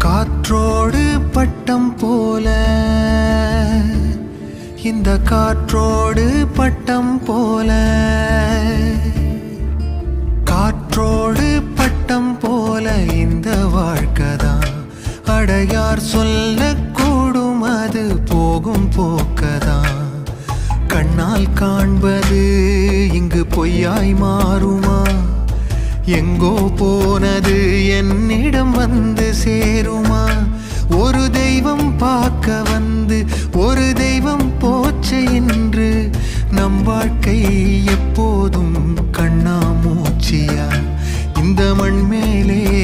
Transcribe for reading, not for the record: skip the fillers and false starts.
காற்றோடு பட்டம் போல, இந்த காற்றோடு பட்டம் போல, காற்றோடு பட்டம் போல இந்த வாழ்க்கைதான். அடையார் சொல்லக்கூடும் அது போகும் போக்கதான். கண்ணால் காண்பது இங்கு பொய்யாய் மாறுமா? எங்கோ போனது என்னிடம் வந்து சேருமா? ஒரு தெய்வம் பார்க்க வந்து ஒரு தெய்வம் போச்சு என்று நம் வாழ்க்கை எப்போதும் கண்ணாமூச்சியா? இந்த மண் மேலே